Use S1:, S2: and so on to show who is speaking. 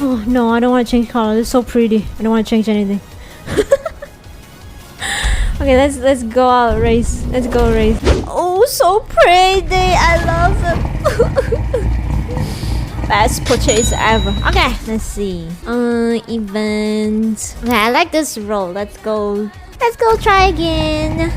S1: Oh no, I don't want to change color. It's so pretty. I don't want to change anything. Okay, let's go out race. Let's go race. Oh, so pretty. I love it. Best purchase ever. Okay, let's see. Event. Okay, I like this roll. Let's go. Let's go try again.